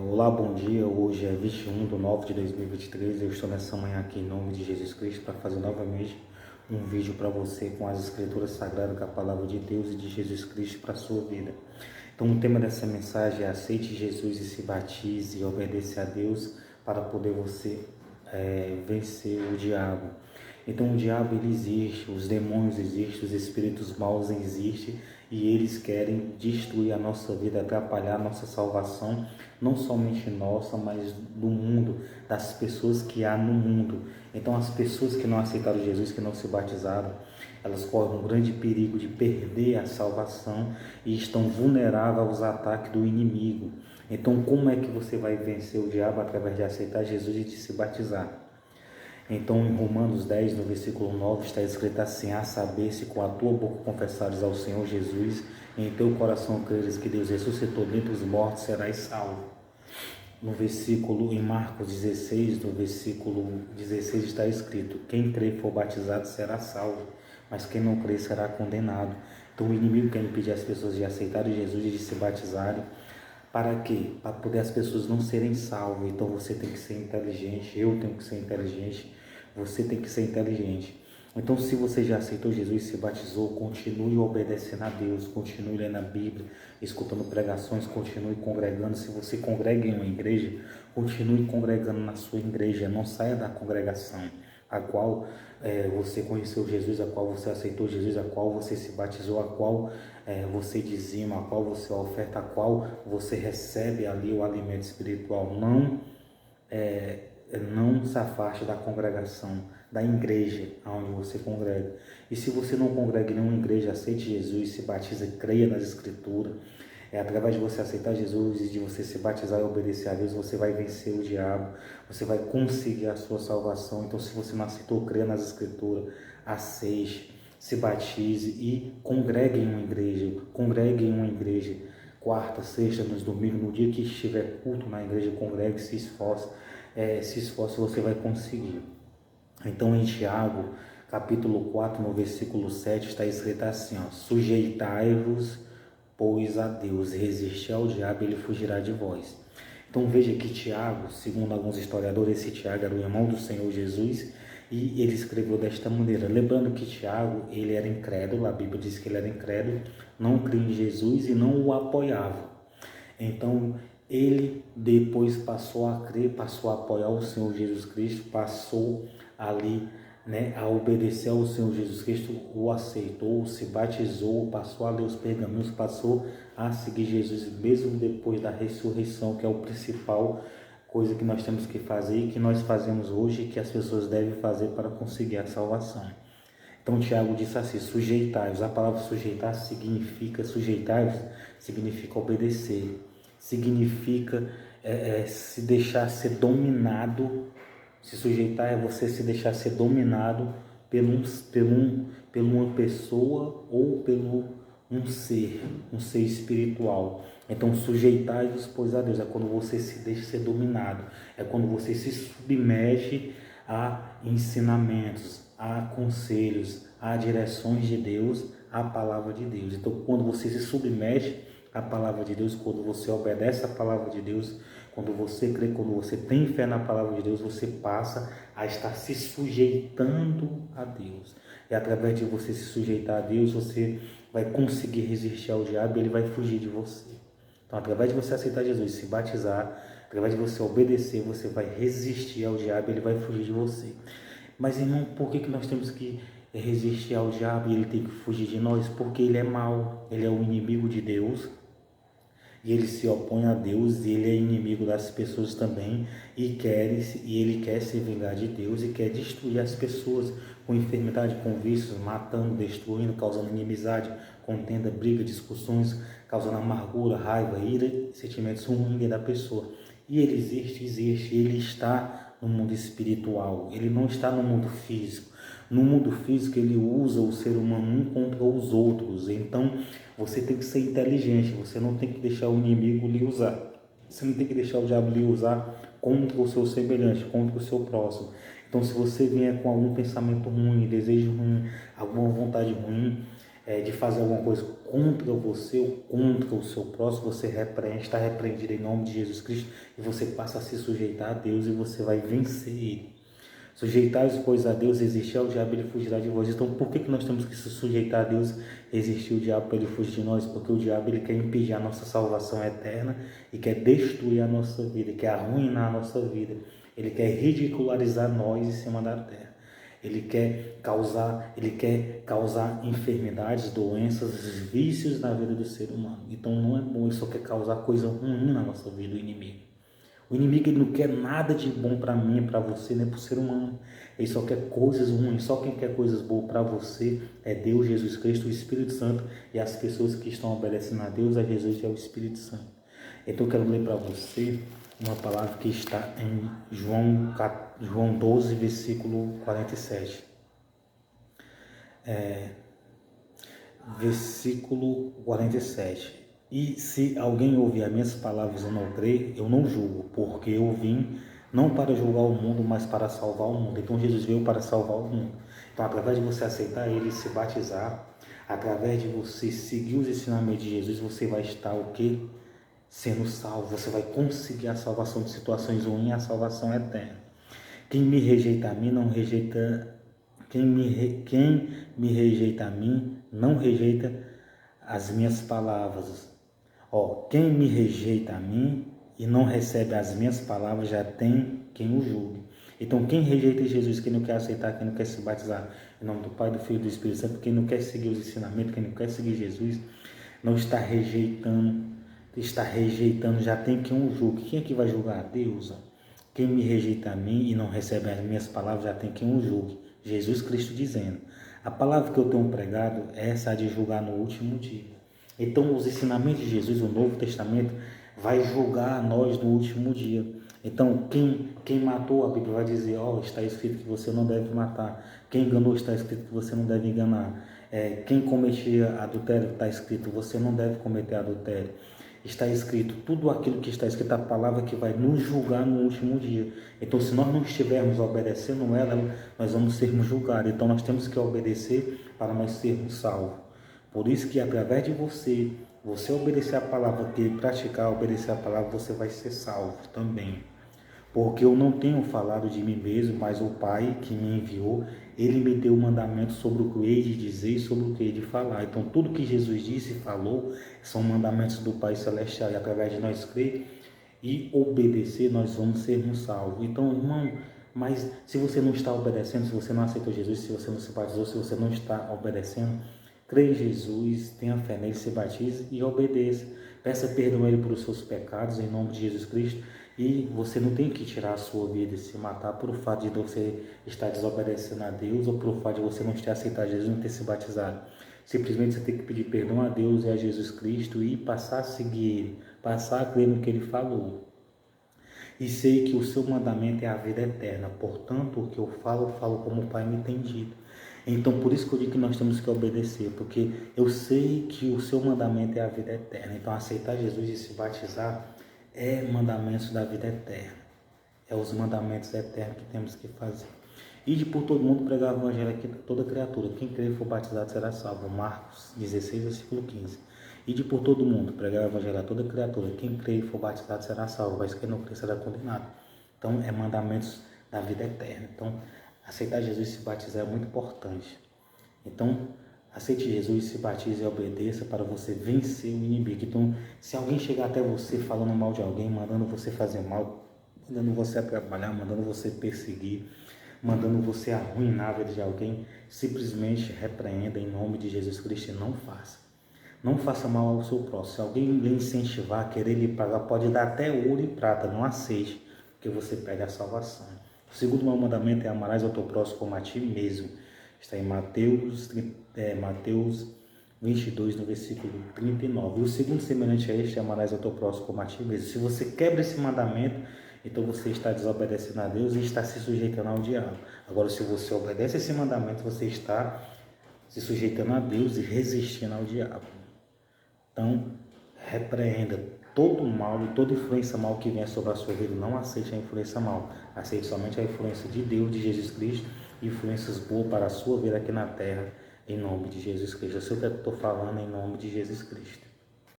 Olá, bom dia. Hoje é 21/9/2023. Eu estou nessa manhã aqui em nome de Jesus Cristo para fazer novamente um vídeo para você com as escrituras sagradas, com a palavra de Deus e de Jesus Cristo para a sua vida. Então, o tema dessa mensagem é: aceite Jesus e se batize e obedeça a Deus para poder você vencer o diabo. Então, o diabo ele existe, os demônios existem, os espíritos maus existem e eles querem destruir a nossa vida, atrapalhar a nossa salvação, não somente nossa, mas do mundo, das pessoas que há no mundo. Então, as pessoas que não aceitaram Jesus, que não se batizaram, elas correm um grande perigo de perder a salvação e estão vulneráveis aos ataques do inimigo. Então, como é que você vai vencer o diabo? Através de aceitar Jesus e de se batizar. Então, em Romanos 10, no versículo 9, está escrito assim: a saber, se com a tua boca confessares ao Senhor Jesus, e em teu coração creres que Deus ressuscitou dentre os mortos, serás salvo. No versículo, em Marcos 16, no versículo 16 está escrito: quem crê e for batizado será salvo, mas quem não crê será condenado. Então, o inimigo quer impedir as pessoas de aceitarem Jesus e de se batizarem. Para quê? Para poder as pessoas não serem salvas. Então você tem que ser inteligente, eu tenho que ser inteligente, você tem que ser inteligente. Então, se você já aceitou Jesus e se batizou, continue obedecendo a Deus, continue lendo a Bíblia, escutando pregações, continue congregando. Se você congrega em uma igreja, continue congregando na sua igreja, não saia da congregação a qual você conheceu Jesus, a qual você aceitou Jesus, a qual você se batizou, a qual você dizima, a qual você oferta, a qual você recebe ali o alimento espiritual. Não se afaste da congregação, da igreja onde você congrega. E se você não congrega em nenhuma igreja, aceite Jesus, se batiza, creia nas escrituras. Através de você aceitar Jesus e de você se batizar e obedecer a Deus, você vai vencer o diabo, você vai conseguir a sua salvação. Então, se você não aceitou, creia nas escrituras, aceite, se batize e congregue em uma igreja. Congregue em uma igreja, quarta, sexta, nos domingos, no dia que estiver culto na igreja, congregue, se esforce. Se esforce, você vai conseguir. Então, em Tiago, capítulo 4, no versículo 7, está escrito assim: sujeitai-vos, pois, a Deus, resistir ao diabo, ele fugirá de vós. Então veja que Tiago, segundo alguns historiadores, esse Tiago era o irmão do Senhor Jesus e ele escreveu desta maneira. Lembrando que Tiago, ele era incrédulo, a Bíblia diz que ele era incrédulo, não cria em Jesus e não o apoiava. Então ele depois passou a crer, passou a apoiar o Senhor Jesus Cristo, passou ali a obedecer ao Senhor Jesus Cristo, o aceitou, se batizou, passou a ler os pergaminhos, passou a seguir Jesus mesmo depois da ressurreição, que é o principal coisa que nós temos que fazer e que nós fazemos hoje e que as pessoas devem fazer para conseguir a salvação. Então Tiago disse assim: sujeitai-vos. A palavra sujeitar-vos significa obedecer, significa se deixar ser dominado. Se sujeitar é você se deixar ser dominado por uma pessoa ou pelo um ser espiritual. Então, sujeitai-vos, pois, a Deus. É quando você se deixa ser dominado. É quando você se submete a ensinamentos, a conselhos, a direções de Deus, à palavra de Deus. Então, quando você se submete à palavra de Deus, quando você obedece à palavra de Deus, quando você crê, quando você tem fé na palavra de Deus, você passa a estar se sujeitando a Deus. E através de você se sujeitar a Deus, você vai conseguir resistir ao diabo e ele vai fugir de você. Então, através de você aceitar Jesus, se batizar, através de você obedecer, você vai resistir ao diabo e ele vai fugir de você. Mas, irmão, por que nós temos que resistir ao diabo e ele tem que fugir de nós? Porque ele é mau, ele é o inimigo de Deus. E ele se opõe a Deus e ele é inimigo das pessoas também e ele quer se vingar de Deus e quer destruir as pessoas com enfermidade, com vícios, matando, destruindo, causando inimizade, contenda, briga, discussões, causando amargura, raiva, ira, sentimentos ruins da pessoa. E ele existe, ele está no mundo espiritual, ele não está no mundo físico. No mundo físico ele usa o ser humano um contra os outros. Então você tem que ser inteligente, você não tem que deixar o inimigo lhe usar. Você não tem que deixar o diabo lhe usar contra o seu semelhante, contra o seu próximo. Então se você vier com algum pensamento ruim, desejo ruim, alguma vontade ruim, de fazer alguma coisa contra você ou contra o seu próximo, você repreende, está repreendido em nome de Jesus Cristo, e você passa a se sujeitar a Deus e você vai vencer ele. Sujeitar-vos, pois, a Deus, resistir ao diabo, ele fugirá de vós. Então, por que nós temos que se sujeitar a Deus, resistir o diabo para ele fugir de nós? Porque o diabo, ele quer impedir a nossa salvação eterna e quer destruir a nossa vida, quer arruinar a nossa vida. Ele quer ridicularizar nós em cima da terra. Ele quer causar enfermidades, doenças, vícios na vida do ser humano. Então, não é bom, ele só quer causar coisa ruim na nossa vida, o inimigo. O inimigo, ele não quer nada de bom para mim, para você, nem para o ser humano. Ele só quer coisas ruins. Só quem quer coisas boas para você é Deus, Jesus Cristo, o Espírito Santo e as pessoas que estão obedecendo a Deus, a Jesus e ao Espírito Santo. Então eu quero ler para você uma palavra que está em João 12, versículo 47. Versículo 47. E se alguém ouvir as minhas palavras e não crer, eu não julgo, porque eu vim não para julgar o mundo, mas para salvar o mundo. Então Jesus veio para salvar o mundo. Então, através de você aceitar ele e se batizar, através de você seguir os ensinamentos de Jesus, você vai estar o quê? Sendo salvo. Você vai conseguir a salvação de situações ruins, a salvação eterna. Quem me rejeita a mim, não rejeita... Quem me rejeita a mim, não rejeita as minhas palavras. Quem me rejeita a mim e não recebe as minhas palavras, já tem quem o julgue. Então, quem rejeita Jesus, quem não quer aceitar, quem não quer se batizar, em nome do Pai, do Filho e do Espírito Santo, quem não quer seguir os ensinamentos, quem não quer seguir Jesus, não está rejeitando, já tem quem o julgue. Quem é que vai julgar? Deus. Quem me rejeita a mim e não recebe as minhas palavras, já tem quem o julgue. Jesus Cristo dizendo. A palavra que eu tenho pregado é essa de julgar no último dia. Então, os ensinamentos de Jesus, o Novo Testamento, vai julgar nós no último dia. Então, quem matou, a Bíblia vai dizer, está escrito que você não deve matar. Quem enganou, está escrito que você não deve enganar. Quem cometia adultério, está escrito, você não deve cometer adultério. Está escrito, tudo aquilo que está escrito, a palavra que vai nos julgar no último dia. Então, se nós não estivermos obedecendo ela, nós vamos sermos julgados. Então, nós temos que obedecer para nós sermos salvos. Por isso que através de você obedecer a palavra, praticar, obedecer a palavra, você vai ser salvo também. Porque eu não tenho falado de mim mesmo, mas o Pai que me enviou, ele me deu o mandamento sobre o que eu hei de dizer e sobre o que eu hei de falar. Então tudo que Jesus disse e falou são mandamentos do Pai Celestial. E através de nós crer e obedecer, nós vamos sermos salvos. Então, irmão, mas se você não está obedecendo, se você não aceitou Jesus, se você não se batizou, se você não está obedecendo, crê em Jesus, tenha fé nele, se batize e obedeça. Peça perdão a ele pelos seus pecados, em nome de Jesus Cristo. E você não tem que tirar a sua vida e se matar por o fato de você estar desobedecendo a Deus ou por o fato de você não ter aceitado Jesus e não ter se batizado. Simplesmente você tem que pedir perdão a Deus e a Jesus Cristo e passar a seguir ele, passar a crer no que ele falou. E sei que o seu mandamento é a vida eterna. Portanto, o que eu falo como o Pai me tem dito. Então, por isso que eu digo que nós temos que obedecer, porque eu sei que o seu mandamento é a vida eterna. Então, aceitar Jesus e se batizar é mandamentos da vida eterna. É os mandamentos eternos que temos que fazer. Ide por todo mundo pregar o evangelho aqui para toda criatura. Quem crer e for batizado será salvo. Marcos 16, versículo 15. Ide por todo mundo pregar o evangelho a toda criatura. Quem crer e for batizado será salvo, mas quem não crer será condenado. Então, é mandamentos da vida eterna. Então, aceitar Jesus e se batizar é muito importante. Então, aceite Jesus, se batize e obedeça para você vencer o inimigo. Então, se alguém chegar até você falando mal de alguém, mandando você fazer mal, mandando você atrapalhar, mandando você perseguir, mandando você arruinar a vida de alguém, simplesmente repreenda em nome de Jesus Cristo e não faça. Não faça mal ao seu próximo. Se alguém lhe incentivar, querer lhe pagar, pode dar até ouro e prata, não aceite, porque você perde a salvação. O segundo mandamento é amarás ao teu próximo como a ti mesmo. Está em Mateus 22, no versículo 39. E o segundo semelhante a este é amarás ao teu próximo como a ti mesmo. Se você quebra esse mandamento, então você está desobedecendo a Deus e está se sujeitando ao diabo. Agora, se você obedece esse mandamento, você está se sujeitando a Deus e resistindo ao diabo. Então, repreenda todo mal e toda influência mal que venha sobre a sua vida. Não aceite a influência mal. Aceite somente a influência de Deus, de Jesus Cristo, e influências boas para a sua vida aqui na terra, em nome de Jesus Cristo. Eu sei o que eu estou falando em nome de Jesus Cristo.